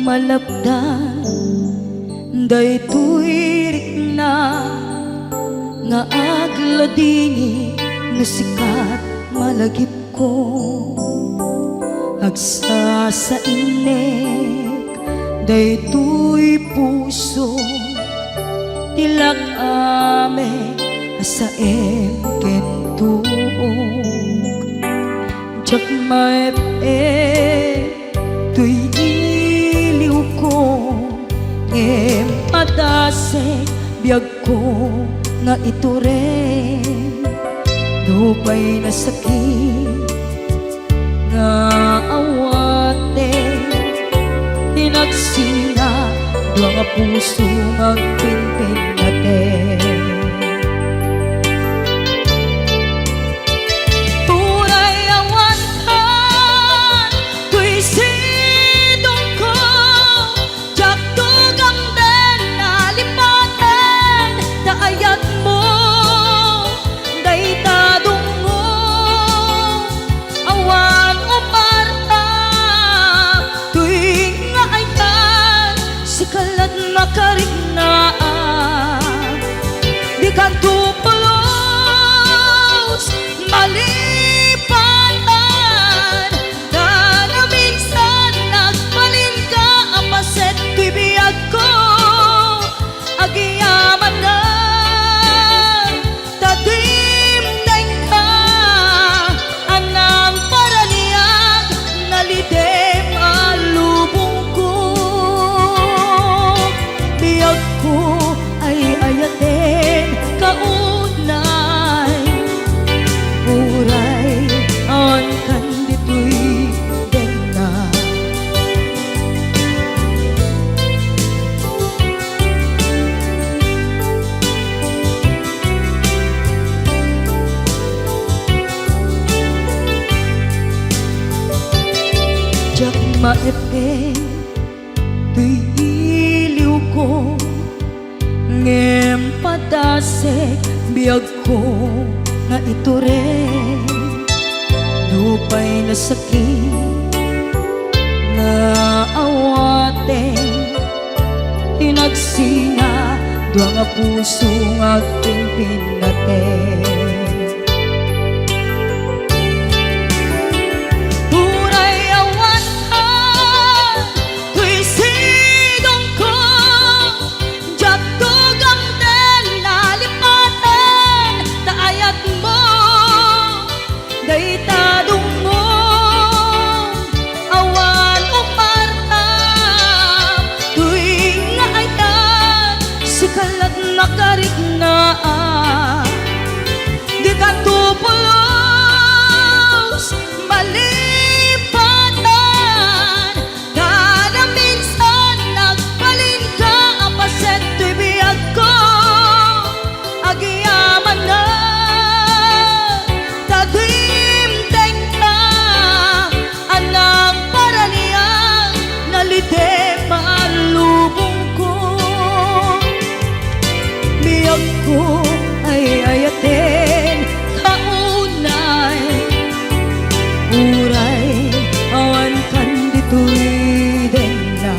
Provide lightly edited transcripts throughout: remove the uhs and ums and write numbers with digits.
malapdan daytoy rikna nga agladini nga sikat malagip ko agsa sa inek daytoy puso tilak ame asaem kentuog jak maep tuy iliw ko ngem adase biyag ko nga ito rin dupay na sakit nga awate tinagsina dua nga puso magpinpin natin karinaan di kanto pulos malipatan na minsan nagbalin ka apaset tibiyag ko agiyaman na tadimdeng ka anang paraniyag nalidem alubong ko ko ay ayatin kaunay uray on kanditoy den na jak maepe tuy iliw ko ngem padasek biyag ko nga ito rin lupay na sakit nga awate tinagsina dua nga puso nga pimpin natin nakariknaan di kanto pulos malipatan kada minsan nagbalin ka apaset tuy biyag ko agiyaman na tadimdeng ka anang paraniyang nalidem alubong ko ay ayatin kaunay uray awan kanditoy den na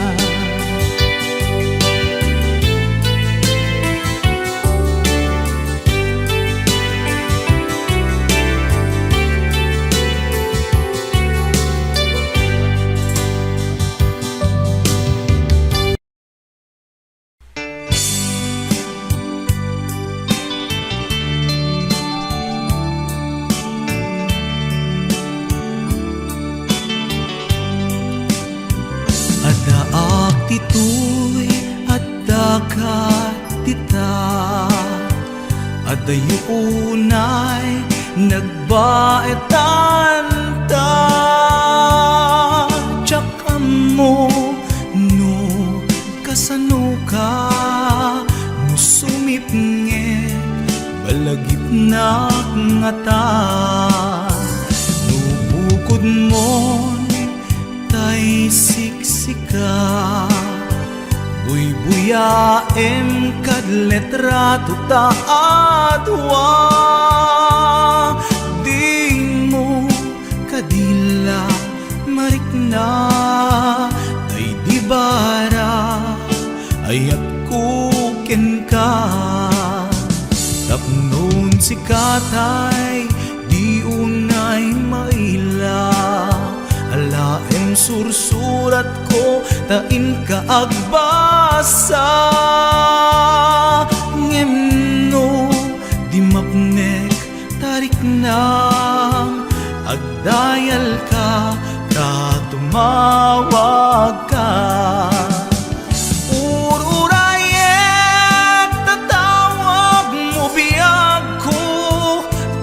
ito'y at dagat tita adayo unay nagbaetan ta tsaka mo no kasano ka musumipnget balagip na ngata nubukod mo tay siksika buy-buyaem kad letrato taadwa di mo kadila marikna ay di bara ayat kuken ka. Tapnon si katay di unay maila. Alaem sursurat ko tain ka agbasa. Ngemno di mapnek tarik na agdayal ka tumawag ka. Ururayet tatawag mo biyag ko.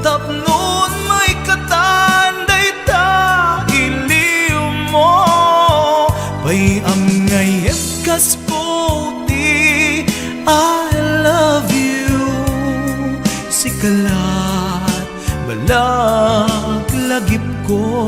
Tapnon may katanday ta iliw mo. Bayam ngayet kas puti I love you. Sikalat balag lagip ko.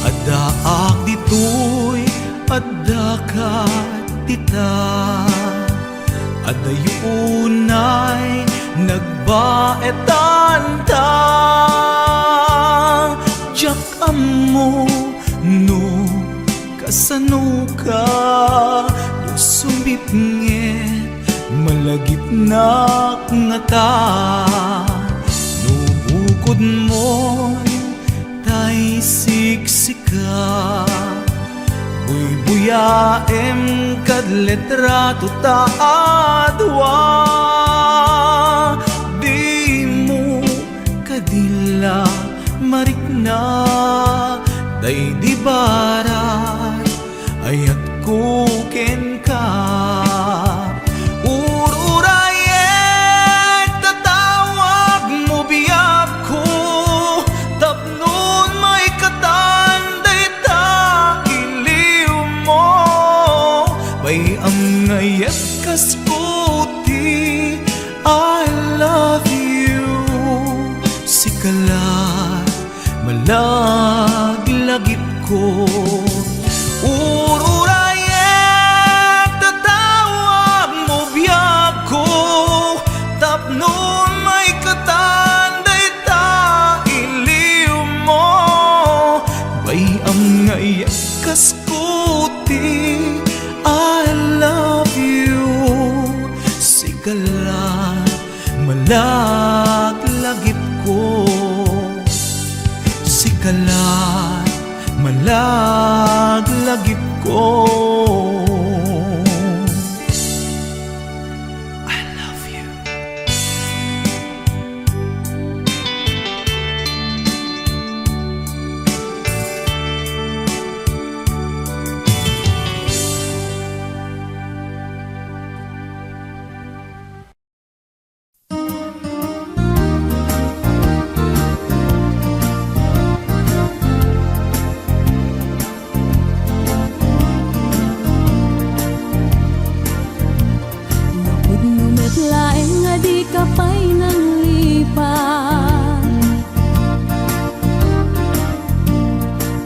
Adaak ditoy adda ka tita. Adayunay nagbaetan ta. Jak amo no kasano ka. Sumbipnget malagip na nga ta. Nubukod mo tay siksika. Buy-buyaem kad letrato ta adwa. Di mo kadila marikna. Day di barat ayat kuken ka. Ururayet tatawag mo biyag ko. Tapnon may katanday ta iliw mo. Bayam ngayet kas puti I love you. Sikalat malaglagip ko. Ururayet tatawag mo biyag ko. Tapnon may katanday ta iliw mo. Bayam ngayet kas puti I love you. Sikalat malaglagip ko. Sikalat malaglagip ko. I love you. Laeng nga di ka pa'y nang lipat.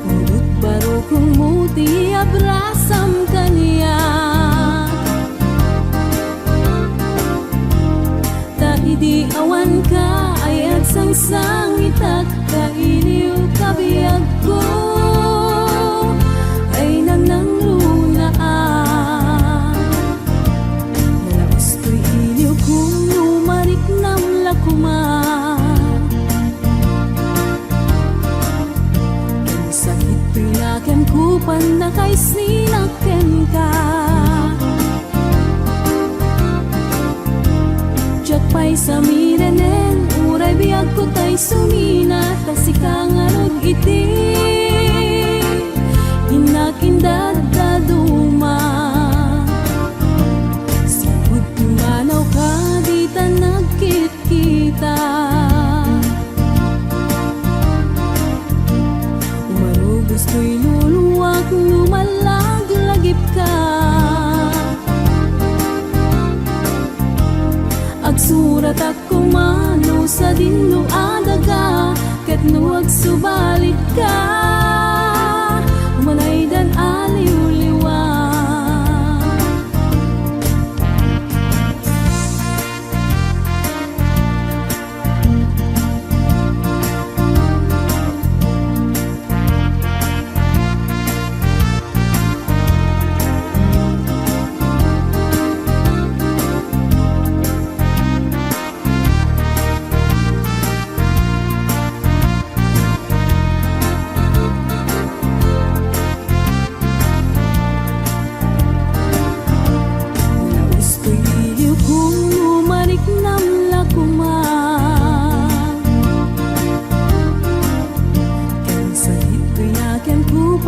Udut baro kung muti abrasam kaniya. Ta idi awan ka ayat sang itak ka iliw kabiyag ko. Ay nang lunaan. Nalaos ko'y iliw kung lumarik nam lakuman. Ang sakit pinakem kupan na kay sinaken ka. Jak pa'y samirenen uray biyag ko tay sumina. Tasikang arog iti inakindad daduma. Sipud tumanaw ka di ta nagkit-kita. Umarugos ko'y luluwag lumalaglagip ka. Agsurat ako mano sa dinlo adaga, ket nuwag subalit ka, umanay dan aliw-liwa.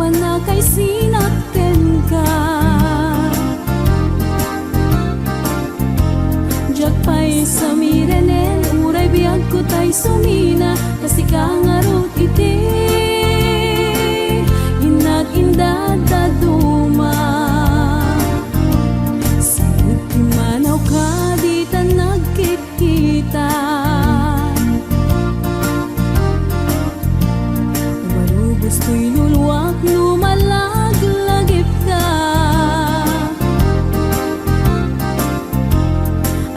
Na kay sinakten ka, jak pa'y sa mirenen, uray biyag ko tay sumina, kasi kangarot iti inag-indad daduma. Sa'yo't imanaw ka, di ta nagkikita, umarubos ko'y luluwak, lumalaglagip ka.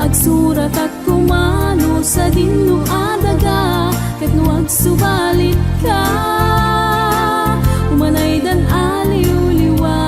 Agsurat at kumano sa dinlo adaga, ket nuwag subalit ka, umanay dan aliw-liwa.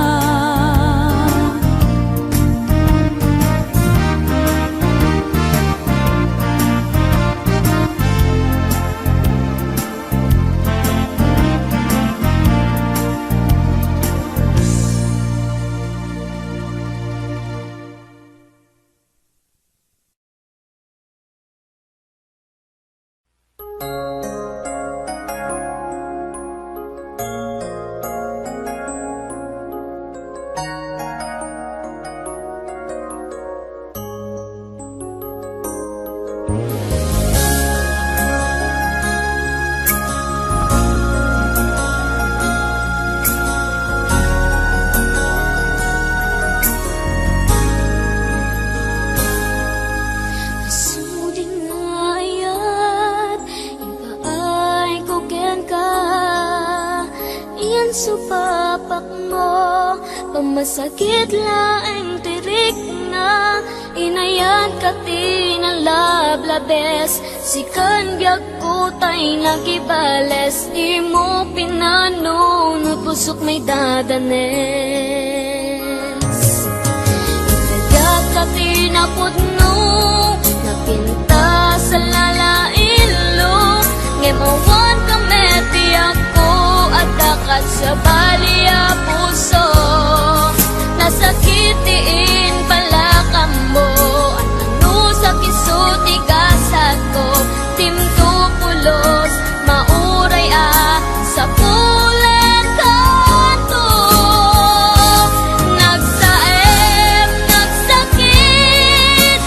Supapak mo, pamasakit laeng tirik na, inayan ka tinalablabes, sikan biag ko tay nagibales, di mo pinanunod, pusok may dadanes. Inayat ka tinapudno, napinta sa lalailo, ngemawan ka meti ako, dakat sa balya puso, nasakitiin pala ka mo, ano sa kisutigasat ko, timto pulos, mauray sa pulen kanto. Nagsaep, nagsakit,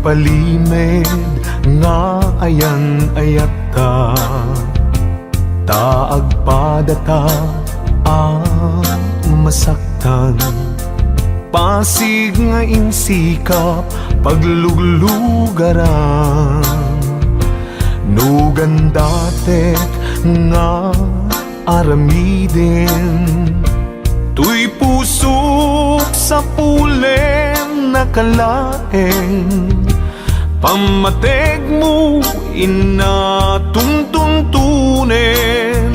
palimed nga ayan ayata, taag padata masaktan. Pasig nga insikap pagluglugaran, nugan datek nga aramiden. Tuy pusok sa pulen nakalaeng, pamateg mo inatuntuntunen.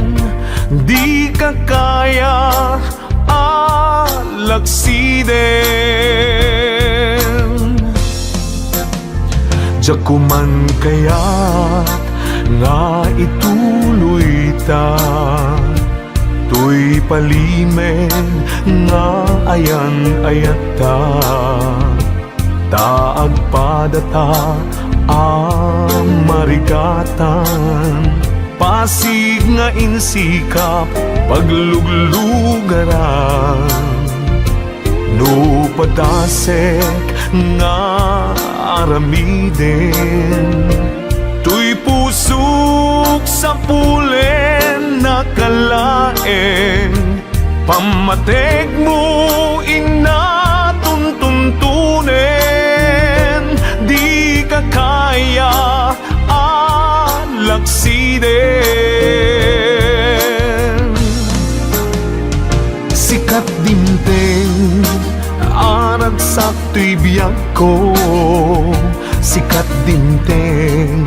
Di ka kaya alaksiden. Diya kuman kaya't nga ituloy ta, tuy palimen nga ayan ayata, taag padata marigatan. Pasig nga insikap pagluglugaran, no padasek nga aramiden. Tuy pusok sa pulen nakalaeng, pamateg mo inatuntuntunen. Di ka kaya alaksiden. Sikat dinteng aragsak tuy biyag ko, sikat dinteng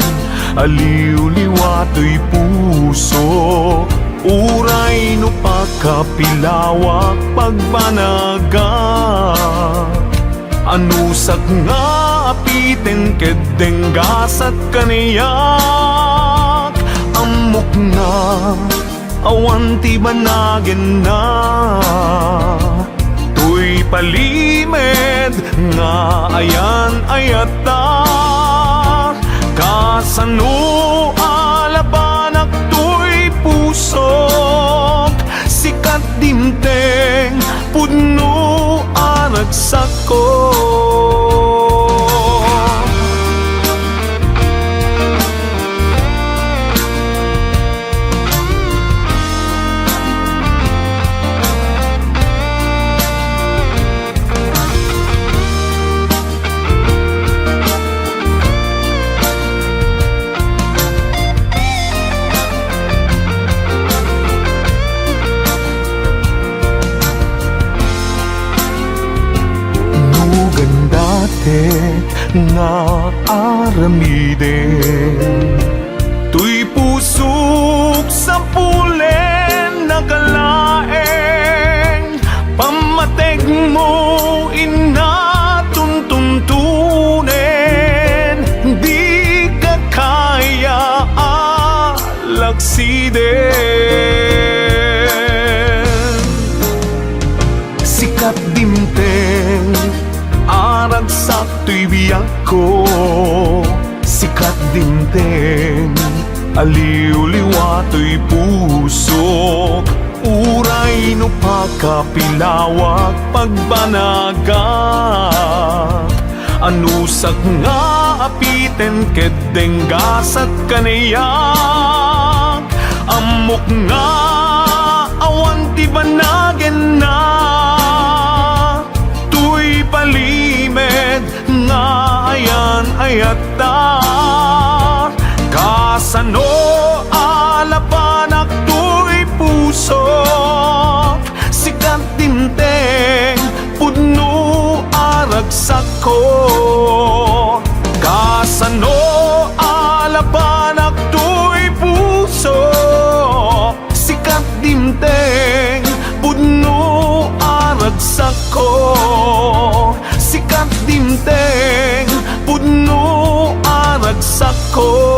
aliw-liwa tuy puso. Uray no pakapilawak pagbanaga, anusak nga apiten kedeng gasat kaniyak. Amok na awan ti banagin na, tuy palimed nga ayan ayata, kasano alabanak tuy pusok. Sikat dimteng pudno aragsak ko. Nga aramiden, tuy pusok sa pulen nakalaeng, pamateg mo inatuntuntunen. Di ka kaya alaksiden. Sikat dimteng aragsak tuy biyag ko, sikat dinteng aliw-liwa tuy pusok. Uray no pakapilawak pagbanaga, anusak nga apiten kedeng gasat kaniyak. Amok nga awan ti banagin na, tuy palimed nga ayan ayata, kasano alapanak tuy pusok. Sikat dimteng pudno aragsak ko, kasano alapanak tuy pusok. Sikat dimteng pudno aragsak ko, sikat dimteng pudno aragsak ko.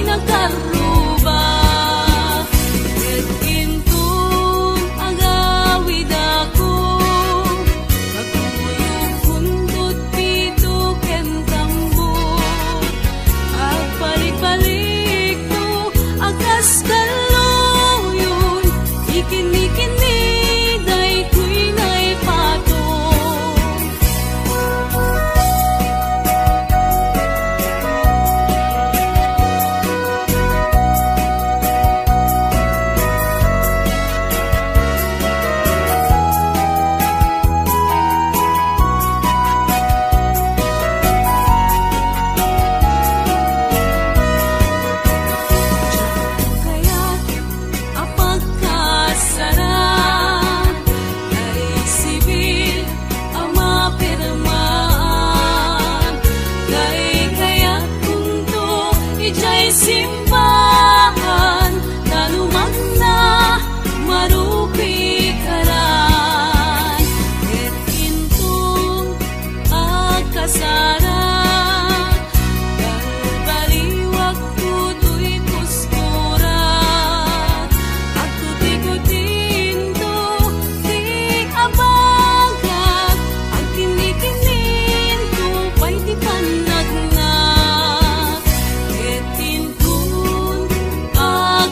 nakaruba. Ket intun agawid ako, naguyog kundot pito ken tambo. Agbalik-balik to agas kaluyon, ikini-kini daytoy nay pato. Kaya't apagkasarap, naisibil ang mapirmaan. Kaya't kunto ijay simbahan, nanumag na marupi karan. Ket intong agkasarap, baliwag tutoy postura. Ako tikutin to, di abagat. Ang kinikinin to, pa'y di panagnak. Ket intun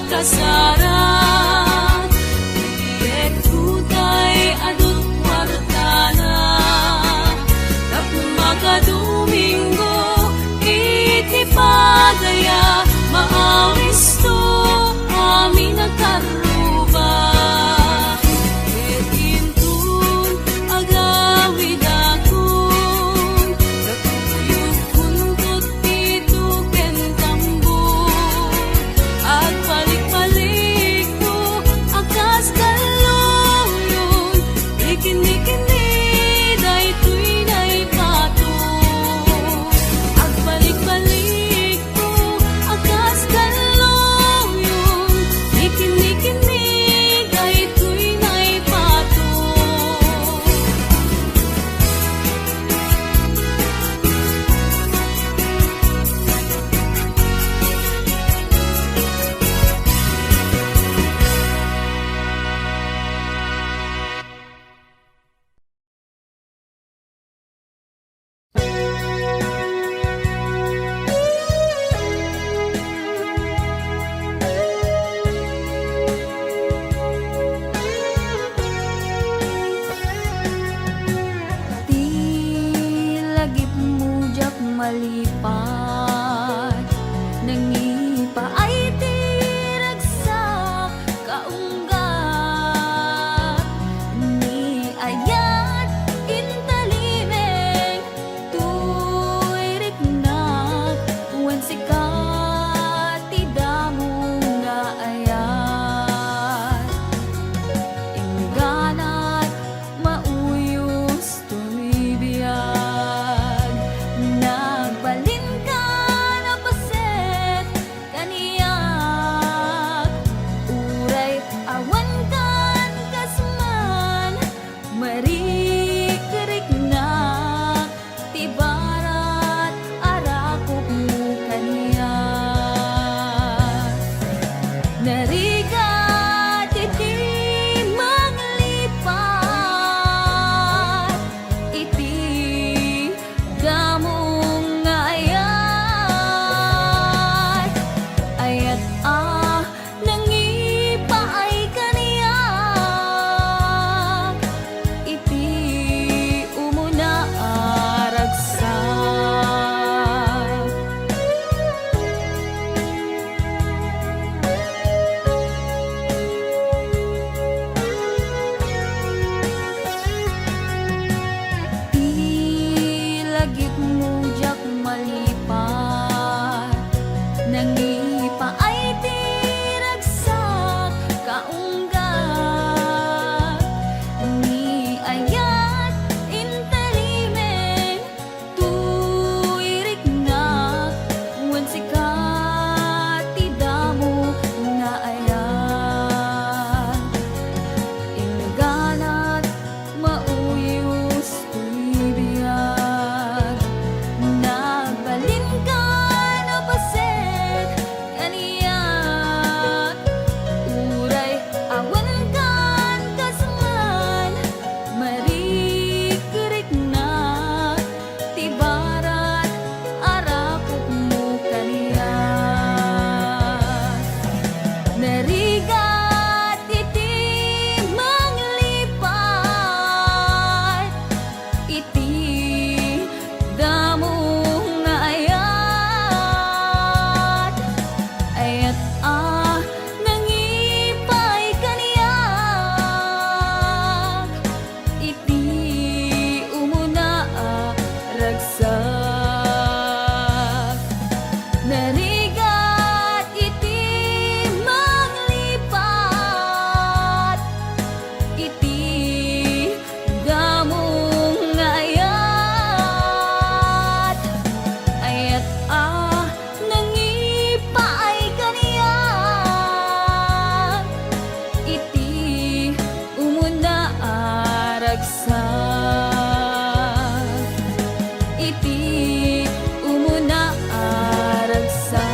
agkasarap, iyek tutay adut wartana. Tapos makadomingo, iti padaya, maawis to amin nagkaruba. Ket intun agawid ako, naguyog kundot pito ken tambo. Agbalik-balik to agas kaluyon, ikini-kini daytoy nay pato. Agbalik-balik to agas kaluyon, ikini-kini daytoy nay pato. Di lagip mujak malipad, nangipa ay tiragsak kaunggat. Ni ayat intalimeng tuy riknak, wen sikat tidamong nga ayat. Ingganat mauyos tuy biyag, nagbalin iti umuna aragsa.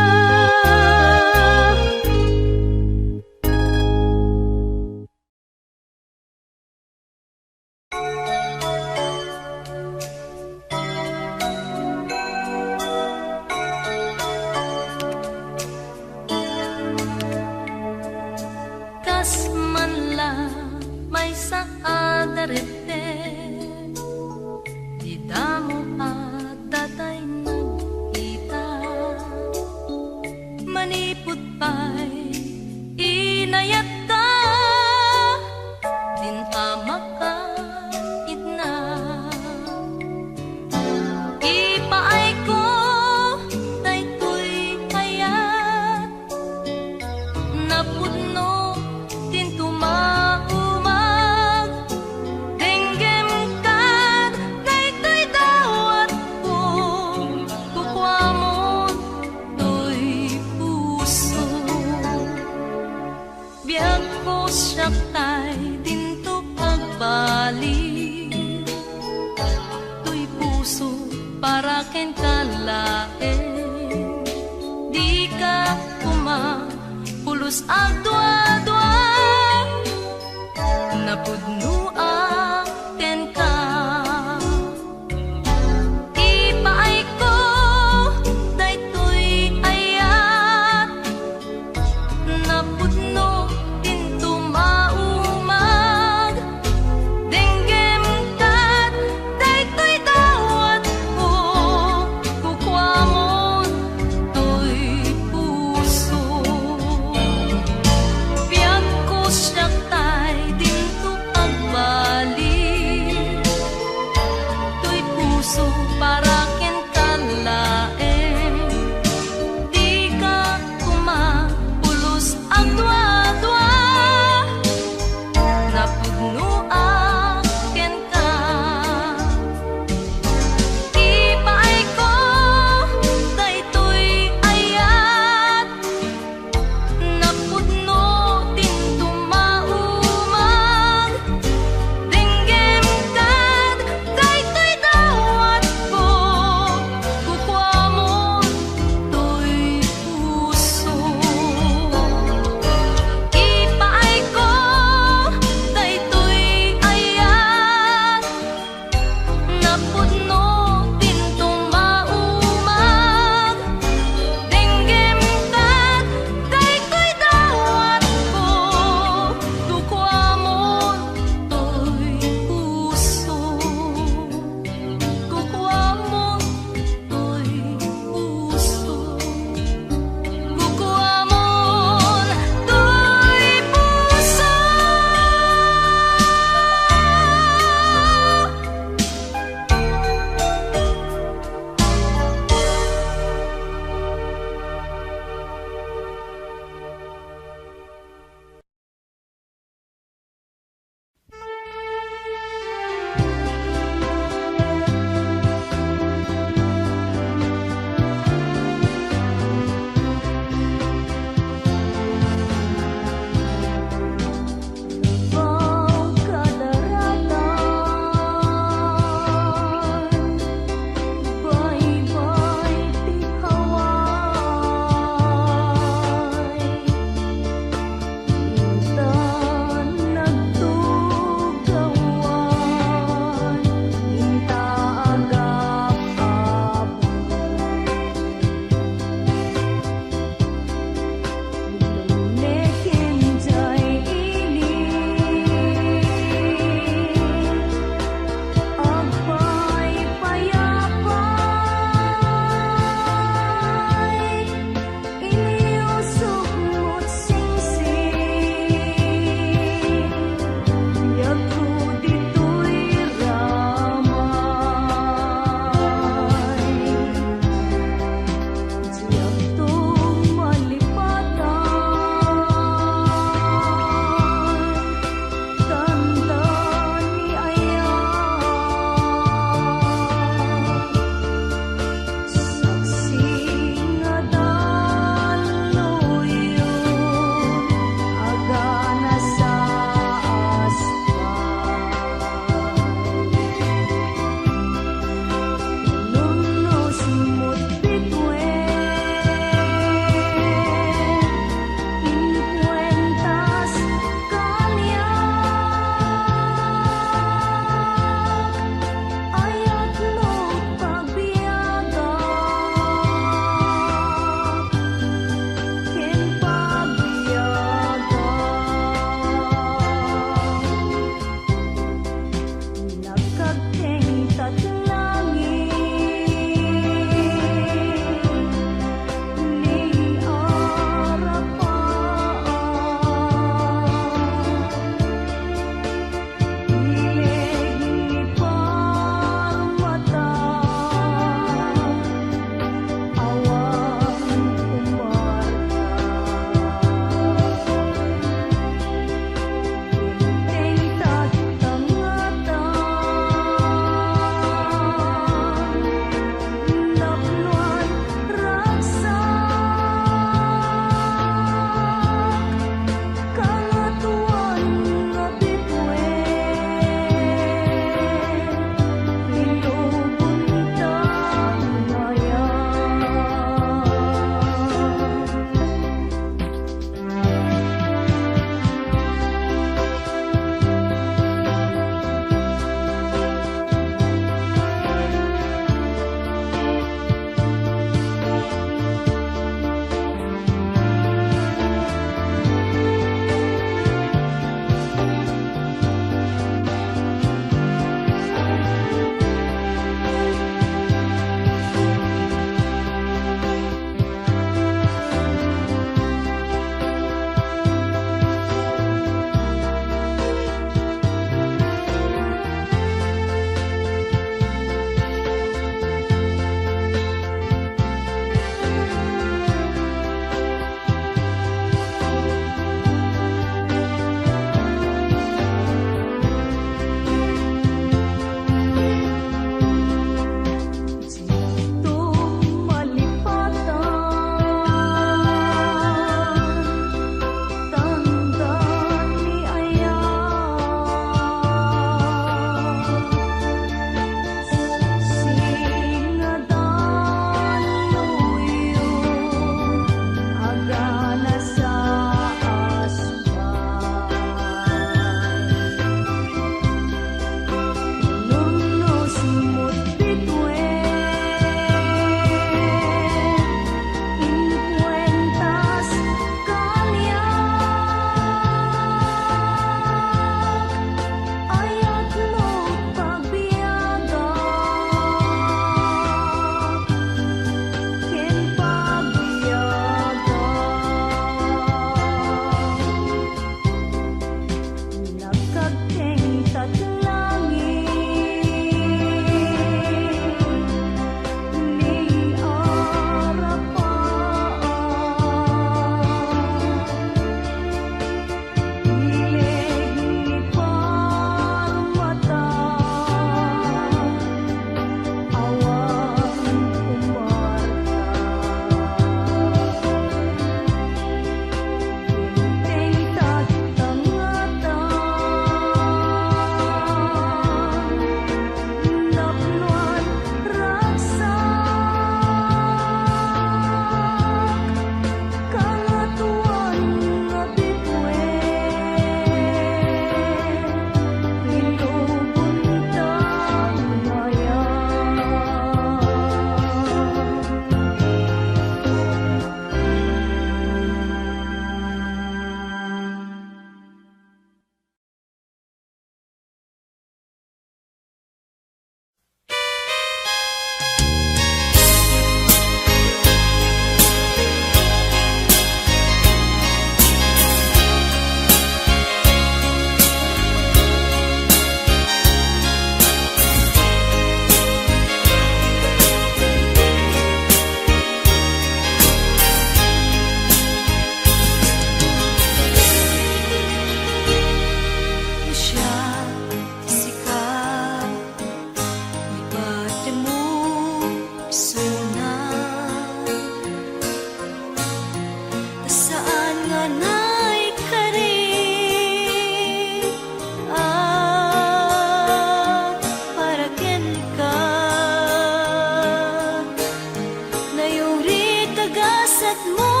kagasat mo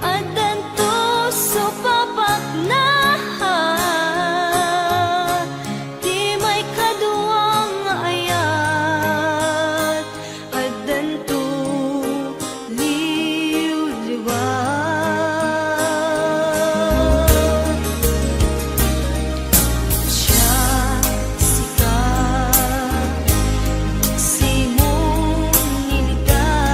at danto supapak na di may kaduwang ayat at danto liw-liwat siya sikat simong niligaw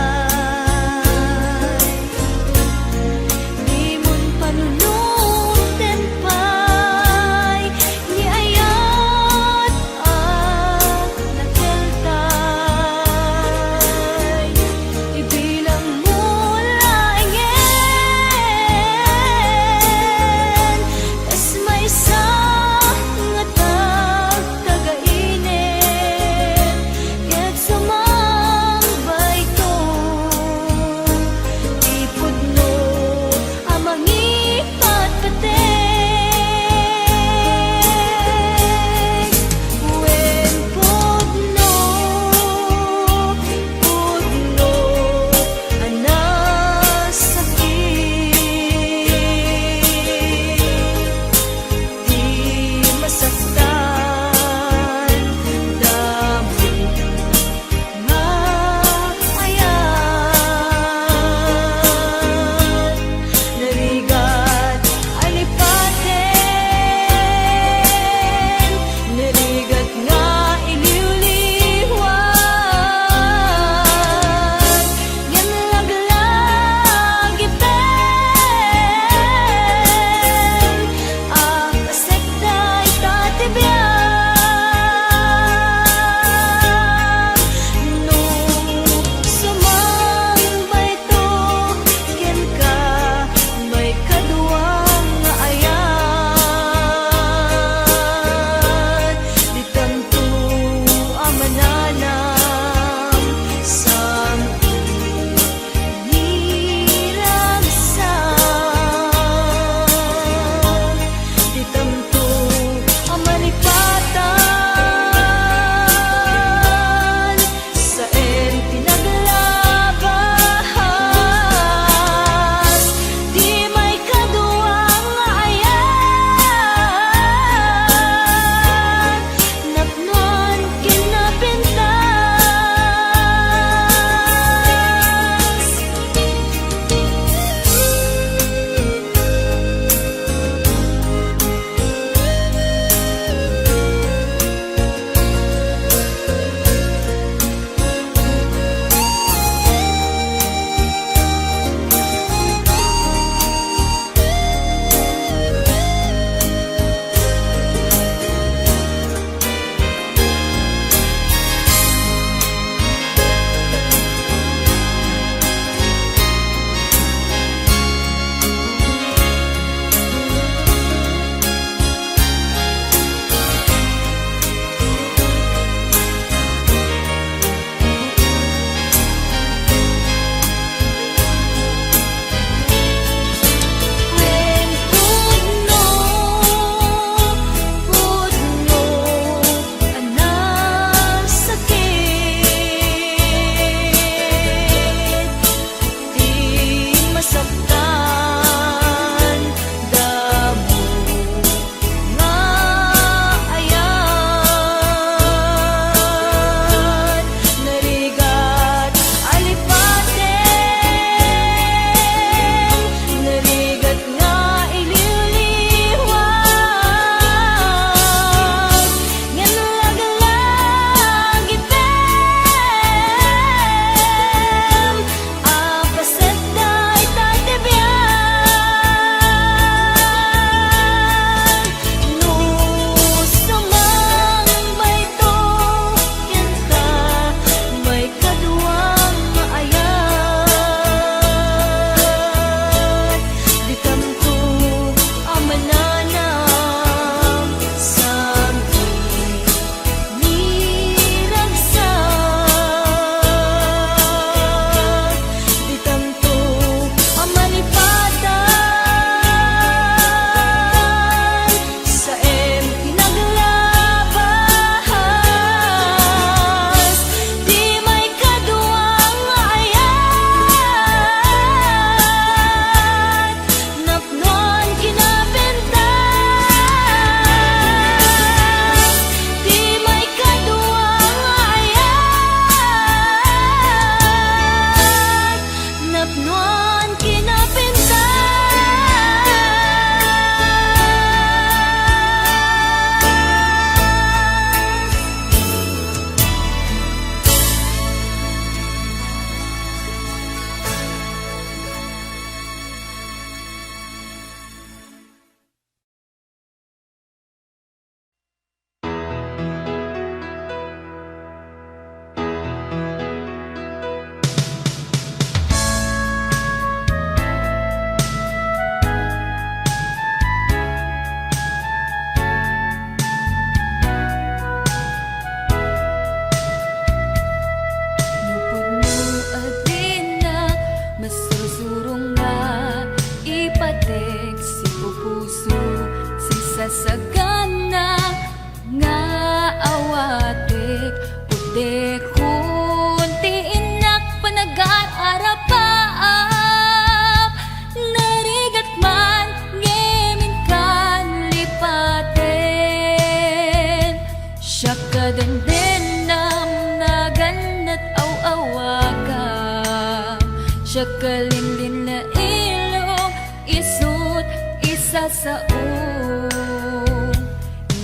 Siya kalinlin na ilong isut isa sa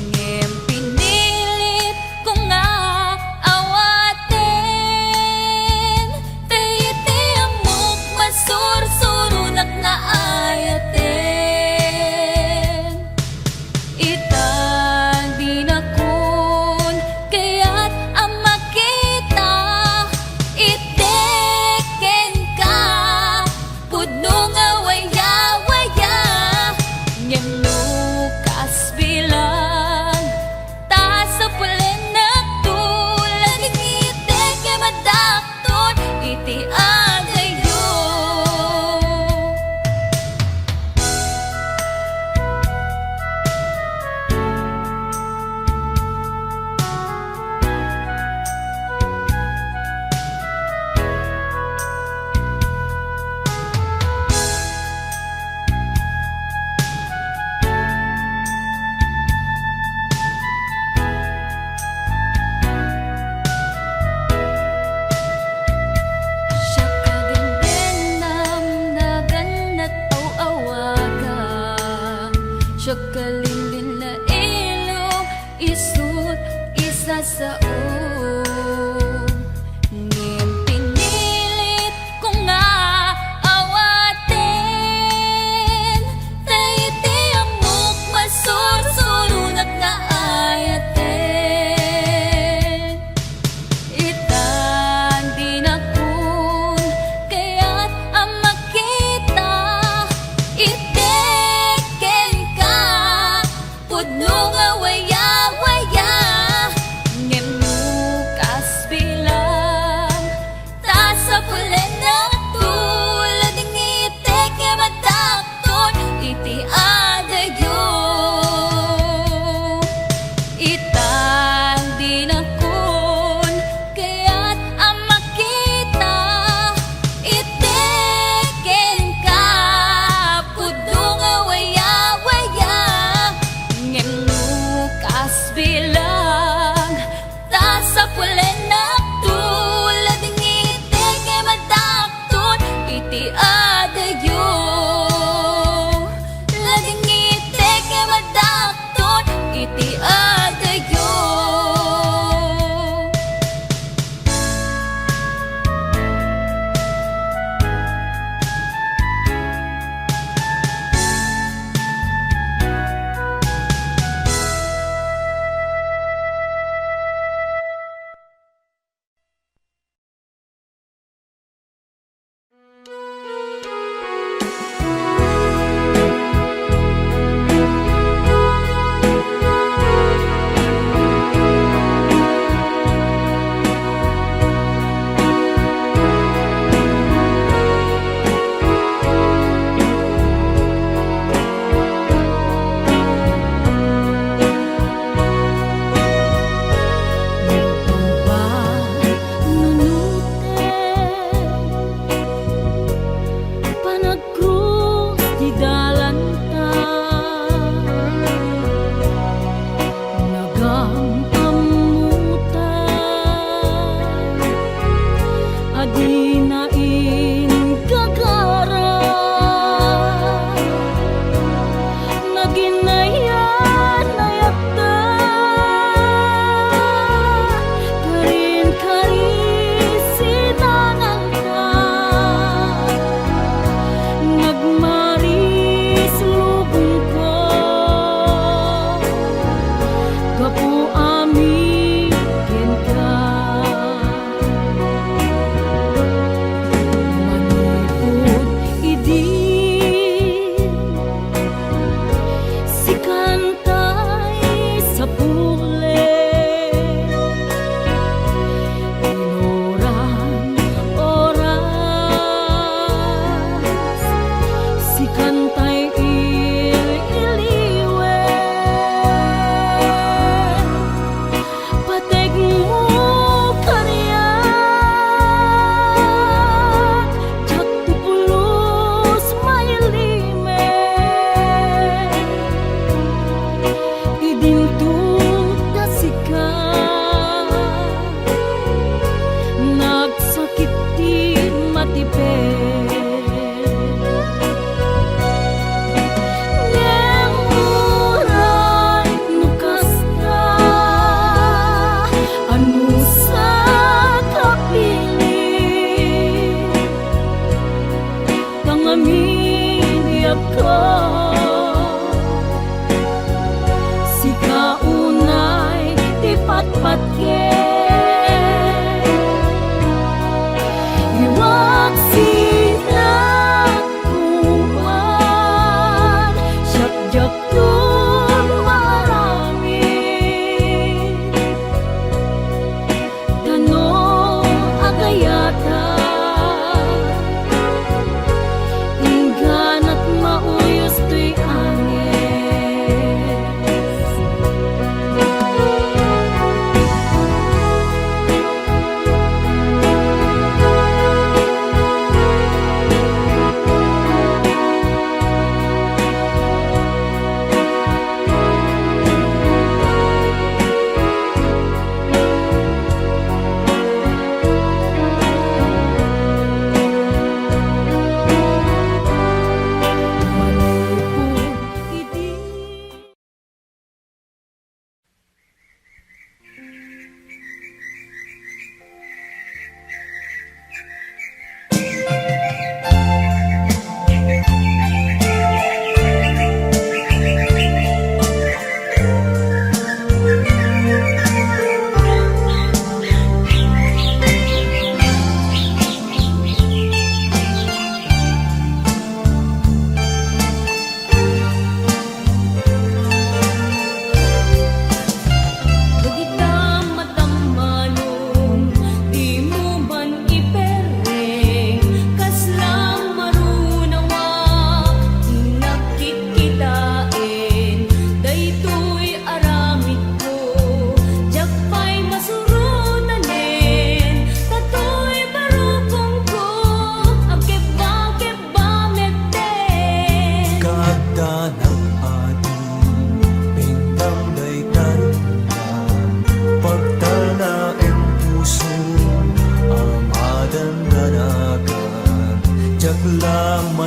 ngem pinilit ko nga awaten tayiti amok masursurunak na ayaten itan binakun kaya't ang makita iteken ka pudno nga waya-waya ngem no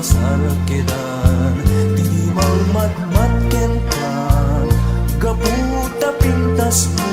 masarkidan Di mang matmat ken ka Gaputa pintas mo